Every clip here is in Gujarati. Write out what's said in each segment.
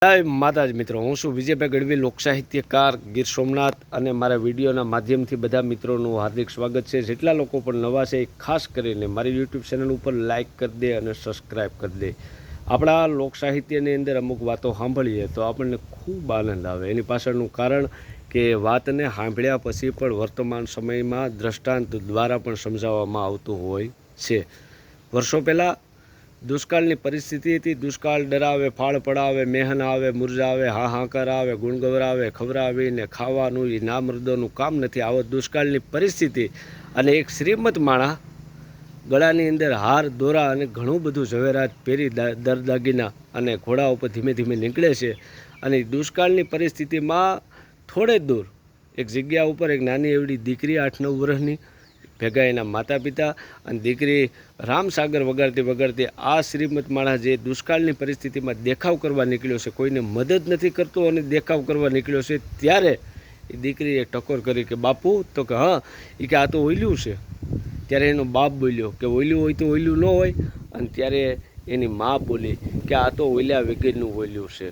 જય માતાજી મિત્રો, હું છું વિજયભાઈ ગઢવી, લોકસાહિત્યકાર ગીર સોમનાથ, અને મારા વિડીયોના માધ્યમથી બધા મિત્રોનું હાર્દિક સ્વાગત છે. જેટલા લોકો પણ નવા છે એ ખાસ કરીને મારી યુટ્યુબ ચેનલ ઉપર લાઇક કરી દે અને સબસ્ક્રાઈબ કરી દે. આપણા લોકસાહિત્યની અંદર અમુક વાતો સાંભળીએ તો આપણને ખૂબ આનંદ આવે. એની પાછળનું કારણ કે વાતને સાંભળ્યા પછી પણ વર્તમાન સમયમાં દ્રષ્ટાંત દ્વારા પણ સમજાવવામાં આવતું હોય છે. વર્ષો પહેલાં દુષ્કાળની પરિસ્થિતિ હતી. દુષ્કાળ ડરાવે, ફાળ પડાવે, મેહન આવે, મુરઝાવે, હાહાકાર આવે, ગુણ ગવરાવે, ખવરાવીને ખાવાનું એ નામર્દોનું કામ નથી. આવો દુષ્કાળની પરિસ્થિતિ અને એક શ્રીમંત માણસ ગળાની અંદર હાર, દોરા અને ઘણું બધું ઝવેરાત પહેરી દરદાગીના અને ઘોડા ઉપર ધીમે ધીમે નીકળે છે. અને દુષ્કાળની પરિસ્થિતિમાં થોડે દૂર એક જગ્યા ઉપર એક નાની એવડી દીકરી 8-9 વર્ષની, ભેગા એના માતા પિતા, અને દીકરી રામસાગર વગાડતી વગાડતી આ શ્રીમંત માણસ જે દુષ્કાળની પરિસ્થિતિમાં દેખાવ કરવા નીકળ્યો છે, કોઈને મદદ નથી કરતો અને દેખાવ કરવા નીકળ્યો છે, ત્યારે એ દીકરીએ ટકોર કરી કે બાપુ, તો કે હા, એ કે આ તો ઓયલું છે. ત્યારે એનો બાપ બોલ્યો કે ઓયલું હોય તો ઓયલું ન હોય. અને ત્યારે એની મા બોલી કે આ તો ઓયલા વગરનું ઓયલું છે.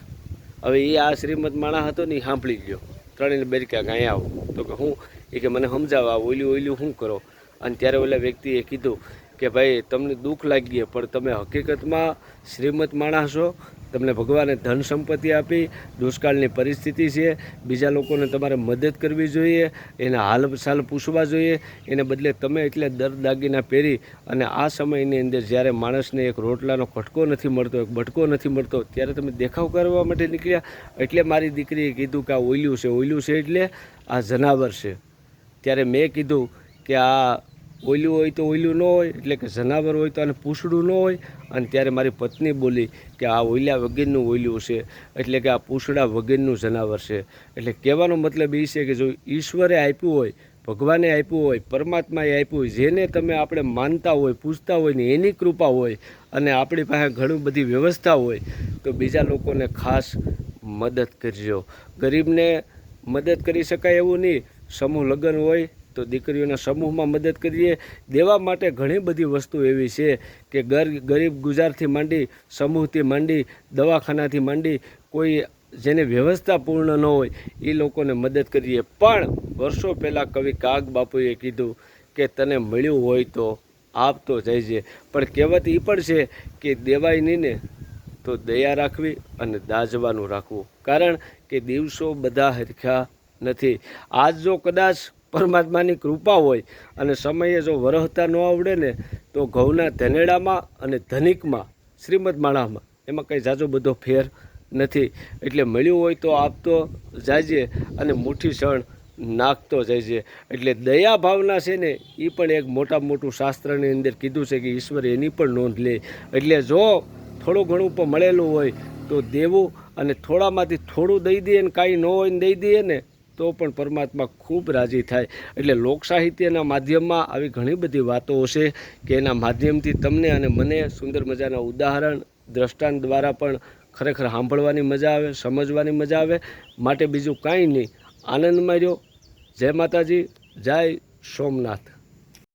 હવે એ આ શ્રીમંત માણસ હતો ને એ સાંભળી ગયો. ત્રણેય બેરક્યા કે અહીંયા આવો. તો કે હું? એ કે મને સમજાવો, આ ઓયલું ઓયલું શું કરો? અને ત્યારે ઓલા વ્યક્તિએ કીધું કે ભાઈ, તમને દુઃખ લાગી પણ તમે હકીકતમાં શ્રીમંત માણસ છો. તમને ભગવાને ધન સંપત્તિ આપી, દુષ્કાળની પરિસ્થિતિ છે, બીજા લોકોને તમારે મદદ કરવી જોઈએ, એના હાલ ચાલ પૂછવા જોઈએ. એને બદલે તમે એટલે દરદાગીના પહેરી અને આ સમયની અંદર જ્યારે માણસને એક રોટલાનો ખટકો નથી મળતો, એક બટકો નથી મળતો, ત્યારે તમે દેખાવ કરવા માટે નીકળ્યા. એટલે મારી દીકરીએ કીધું કે આ ઓયલું છે. ઓયલું છે એટલે આ જનાવર છે. ત્યારે મેં કીધું કે આ ઓયલું હોય તો ઓયલું ન હોય, એટલે કે જનાવર હોય તો આને પૂંછડું ન હોય. અને ત્યારે મારી પત્ની બોલી કે આ ઓયલા વગરનું ઓયલું છે, એટલે કે આ પૂંછડા વગરનું જનાવર છે. એટલે કહેવાનો મતલબ એ છે કે જો ઈશ્વરે આપ્યું હોય, ભગવાને આપ્યું હોય, પરમાત્માએ આપ્યું હોય, જેને તમે આપણે માનતા હોય, પૂછતા હોય ને એની કૃપા હોય, અને આપણી પાસે ઘણી બધી વ્યવસ્થા હોય, તો બીજા લોકોને ખાસ મદદ કરજો. ગરીબને મદદ કરી શકાય એવું નહીં. સમૂહ લગ્ન હોય તો દીકરીઓના સમૂહમાં મદદ કરીએ. દેવા માટે ઘણી બધી વસ્તુ એવી છે કે ગરીબ ગુજારથી માંડી, સમૂહથી માંડી, દવાખાનાથી માંડી, કોઈ જેને વ્યવસ્થા પૂર્ણ ન હોય એ લોકોને મદદ કરીએ. પણ વર્ષો પહેલાં કવિ કાગ બાપુએ કીધું કે તને મળ્યું હોય તો આપતો જઈજે. પણ કહેવત એ પણ છે કે દેવાય નહીં ને તો દયા રાખવી અને દાઝવાનું રાખવું. કારણ કે દિવસો બધા હરખા નથી. આજ જો કદાચ પરમાત્માની કૃપા હોય અને સમયે જો વરહતા ન આવડે ને, તો ઘઉંના ધનેડામાં અને ધનિકમાં, શ્રીમંત માણસમાં, એમાં કંઈ ઝાઝો બધો ફેર નથી. એટલે મળ્યું હોય તો આપતો જાજે અને મુઠ્ઠી સણ નાખતો જઈજે. એટલે દયા ભાવના છે ને, એ પણ એક મોટું શાસ્ત્રની અંદર કીધું છે કે ઈશ્વર એની પણ નોંધ લે. એટલે જો થોડું ઘણું પણ મળેલું હોય તો દેવું, અને થોડામાંથી થોડું દઈ દઈએ ને કાંઈ ન હોય ને દઈ દઈએ ને, તો પણ પરમાત્મા ખૂબ રાજી થાય. એટલે લોકસાહિત્યના માધ્યમમાં આવી ઘણી બધી વાતો છે કે એના માધ્યમથી તમને અને મને સુંદર મજાના ઉદાહરણ, દ્રષ્ટાંત દ્વારા પણ ખરેખર સાંભળવાની મજા આવે, સમજવાની મજા આવે. માટે બીજું કાંઈ નહીં, આનંદમાં રહ્યો. જય માતાજી, જય સોમનાથ.